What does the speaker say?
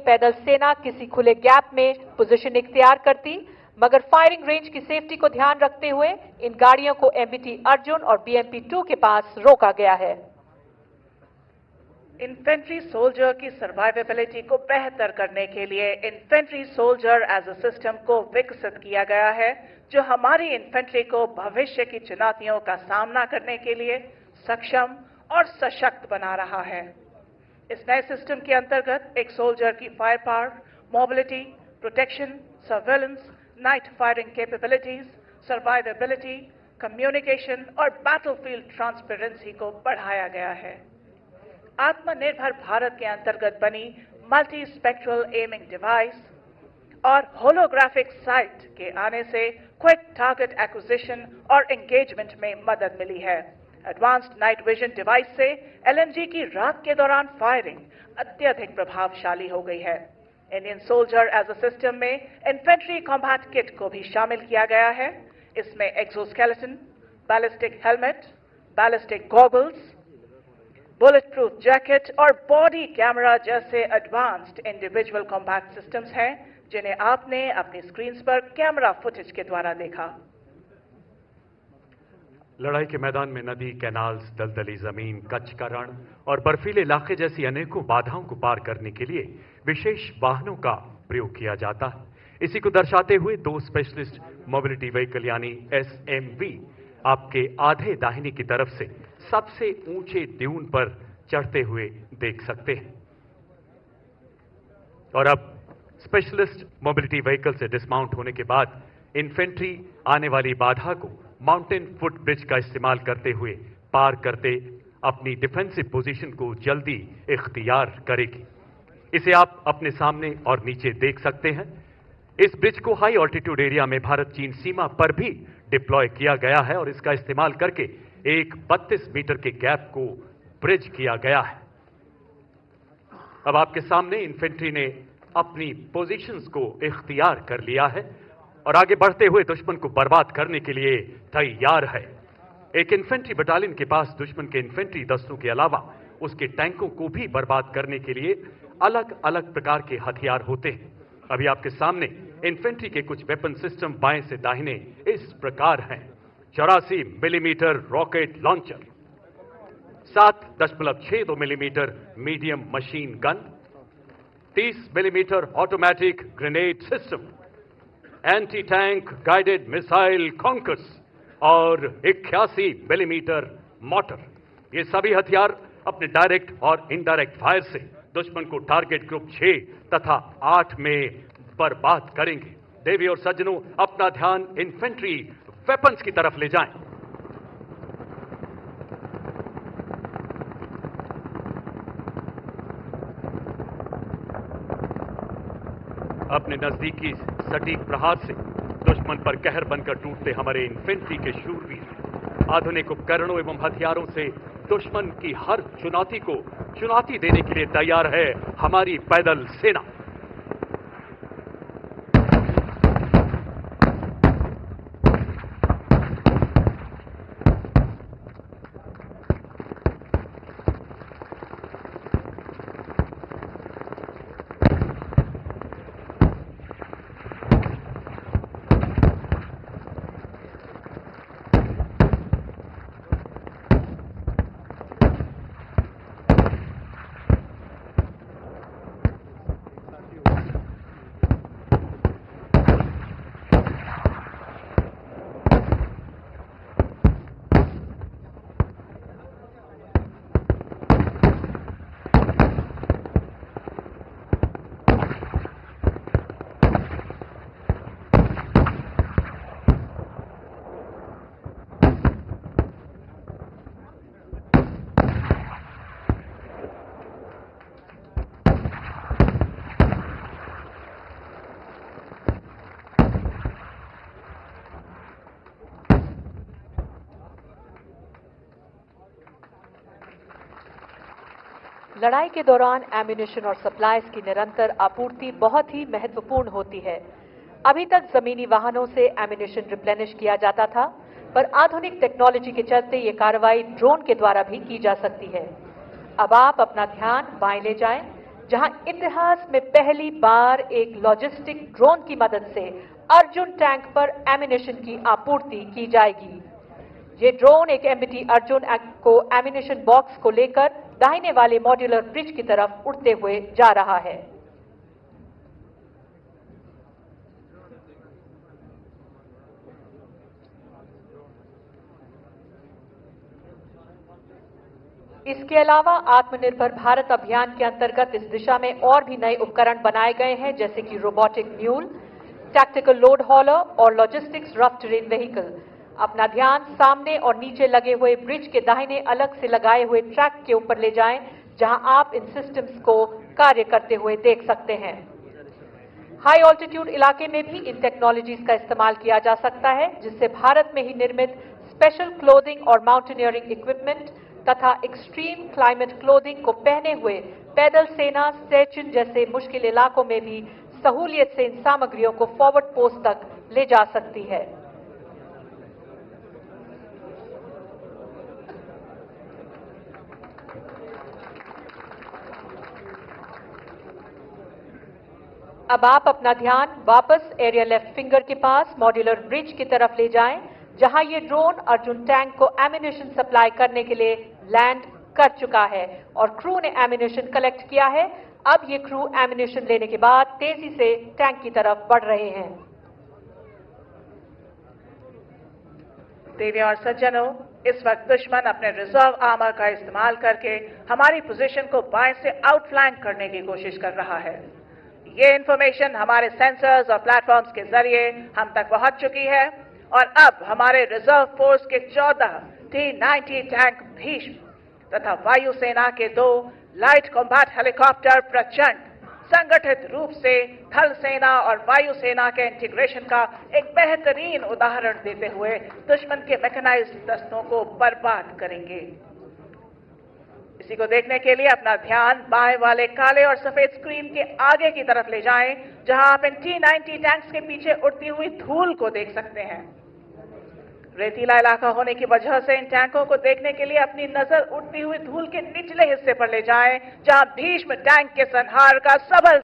पैदल सेना किसी खुले गैप में पोजीशन इख्तियार करती, मगर फायरिंग रेंज की सेफ्टी को ध्यान रखते हुए इन गाड़ियों को एमबीटी अर्जुन और बीएमपी 2 के पास रोका गया है। इन्फेंट्री सोल्जर की सर्वाइवेबिलिटी को बेहतर करने के लिए infantry soldier as a system को विकसित किया गया है, जो हमारी इन्फेंट्री को भविष्य की चुनौतियों का सामना करने के लिए सक्षम और सशक्त बना रहा है। इस नए सिस्टम के अंतर्गत एक सोल्जर की fire power, mobility, protection, surveillance, night firing capabilities, survivability, communication और बैटलफील्ड ट्रांसपेरेंसी को बढ़ाया गया है। आत्मनिर्भर भारत के अंतर्गत बनी मल्टी स्पेक्ट्रल एमिंग डिवाइस और होलोग्राफिक साइट के आने से क्विक टारगेट एक्विजिशन और एंगेजमेंट में मदद मिली है। एडवांस्ड नाइट विजन डिवाइस से एलएमजी की रात के दौरान फायरिंग अत्यधिक प्रभावशाली हो गई है। Indian soldier as a system में इन्फेंट्री कॉम्बैट किट को भी शामिल किया गया है। इसमें exoskeleton, ballistic helmet, ballistic goggles, bullet proof jacket और बॉडी कैमरा जैसे एडवांस्ड इंडिविजुअल कॉम्बैट सिस्टम्स हैं, जिन्हें आपने अपनी स्क्रीन पर कैमरा फुटेज के द्वारा देखा। लड़ाई के मैदान में नदी, कैनाल्स, दलदली जमीन, कच्छ का रण और बर्फीले इलाके जैसी अनेकों बाधाओं को पार करने के लिए विशेष वाहनों का प्रयोग किया जाता है। इसी को दर्शाते हुए 2 स्पेशलिस्ट मोबिलिटी व्हीकल यानी एसएमवी आपके आधे दाहिनी की तरफ से सबसे ऊंचे ड्यून पर चढ़ते हुए देख सकते हैं। और अब स्पेशलिस्ट मोबिलिटी व्हीकल से डिस्माउंट होने के बाद इन्फेंट्री आने वाली बाधा को माउंटेन फुट ब्रिज का इस्तेमाल करते हुए पार करते अपनी डिफेंसिव पोजीशन को जल्दी इख्तियार करेगी। इसे आप अपने सामने और नीचे देख सकते हैं। इस ब्रिज को हाई ऑल्टीट्यूड एरिया में भारत चीन सीमा पर भी डिप्लॉय किया गया है और इसका इस्तेमाल करके एक 32 मीटर के गैप को ब्रिज किया गया है। अब आपके सामने इन्फेंट्री ने अपनी पोजीशंस को इख्तियार कर लिया है और आगे बढ़ते हुए दुश्मन को बर्बाद करने के लिए तैयार है। एक इन्फेंट्री बटालियन के पास दुश्मन के इन्फेंट्री दस्तों के अलावा उसके टैंकों को भी बर्बाद करने के लिए अलग अलग प्रकार के हथियार होते हैं। अभी आपके सामने इन्फेंट्री के कुछ वेपन सिस्टम बाएं से दाहिने इस प्रकार हैं। 84 millimetre rocket launcher, 7.62 millimetre medium machine gun, 30 millimetre automatic grenade system, anti tank guided missile Konkurs और 81 मिलीमीटर मोटर। ये सभी हथियार अपने डायरेक्ट और इनडायरेक्ट फायर से दुश्मन को टारगेट ग्रुप 6 तथा 8 में बर्बाद करेंगे। देवी और सज्जनों, अपना ध्यान इन्फेंट्री वेपन्स की तरफ ले जाएं। अपने नजदीकी सटीक प्रहार से दुश्मन पर कहर बनकर टूटते हमारे इन्फेंट्री के शूरवीर आधुनिक उपकरणों एवं हथियारों से दुश्मन की हर चुनौती को चुनौती देने के लिए तैयार है हमारी पैदल सेना। लड़ाई के दौरान एम्यूनिशन और सप्लाईज की निरंतर आपूर्ति बहुत ही महत्वपूर्ण होती है। अभी तक जमीनी वाहनों से एम्यूनिशन रिप्लेनिश किया जाता था, पर आधुनिक टेक्नोलॉजी के चलते ये कार्रवाई ड्रोन के द्वारा भी की जा सकती है। अब आप अपना ध्यान बाएं ले जाएं। जहां इतिहास में पहली बार एक लॉजिस्टिक ड्रोन की मदद से अर्जुन टैंक पर एमिनेशन की आपूर्ति की जाएगी। ये ड्रोन एक एमबीटी अर्जुन को एमिनेशन बॉक्स को लेकर दाहिने वाले मॉड्यूलर ब्रिज की तरफ उड़ते हुए जा रहा है। इसके अलावा आत्मनिर्भर भारत अभियान के अंतर्गत इस दिशा में और भी नए उपकरण बनाए गए हैं, जैसे कि रोबोटिक म्यूल, टैक्टिकल लोड हॉलर और लॉजिस्टिक्स रफ टेरेन व्हीकल। अपना ध्यान सामने और नीचे लगे हुए ब्रिज के दाहिने अलग से लगाए हुए ट्रैक के ऊपर ले जाएं, जहां आप इन सिस्टम्स को कार्य करते हुए देख सकते हैं। हाई ऑल्टीट्यूड इलाके में भी इन टेक्नोलॉजीज का इस्तेमाल किया जा सकता है, जिससे भारत में ही निर्मित स्पेशल क्लोथिंग और माउंटेनियरिंग इक्विपमेंट तथा एक्सट्रीम क्लाइमेट क्लोथिंग को पहने हुए पैदल सेना सेचिन जैसे मुश्किल इलाकों में भी सहूलियत से इन सामग्रियों को फॉरवर्ड पोस्ट तक ले जा सकती है। अब आप अपना ध्यान वापस एरिया लेफ्ट फिंगर के पास मॉड्यूलर ब्रिज की तरफ ले जाएं, जहां ये ड्रोन अर्जुन टैंक को एमिनेशन सप्लाई करने के लिए लैंड कर चुका है और क्रू ने एमिनेशन कलेक्ट किया है। अब ये क्रू एमिनेशन लेने के बाद तेजी से टैंक की तरफ बढ़ रहे हैं। देवियों और सज्जनों, इस वक्त दुश्मन अपने रिजर्व आर्मर का इस्तेमाल करके हमारी पोजीशन को बाएं से आउटफ्लैंक करने की कोशिश कर रहा है। ये इंफॉर्मेशन हमारे सेंसर्स और प्लेटफॉर्म्स के जरिए हम तक पहुंच चुकी है और अब हमारे रिजर्व फोर्स के 14 T-90 टैंक भीष्म तथा वायुसेना के 2 लाइट कॉम्बैट हेलीकॉप्टर प्रचंड संगठित रूप से थल सेना और वायुसेना के इंटीग्रेशन का एक बेहतरीन उदाहरण देते हुए दुश्मन के मैकेनाइज्ड दस्तों को बर्बाद करेंगे। इसी को देखने के लिए अपना ध्यान बाएं वाले काले और सफेद स्क्रीन के आगे की तरफ ले जाएं, जहां आप इन T-90 टैंक्स के पीछे उड़ती हुई धूल को देख सकते हैं। रेतीला इलाका होने की वजह से इन टैंकों को देखने के लिए अपनी नजर उड़ती हुई धूल के निचले हिस्से पर ले जाएं, जहां भीष्म टैंक के संहार का सबल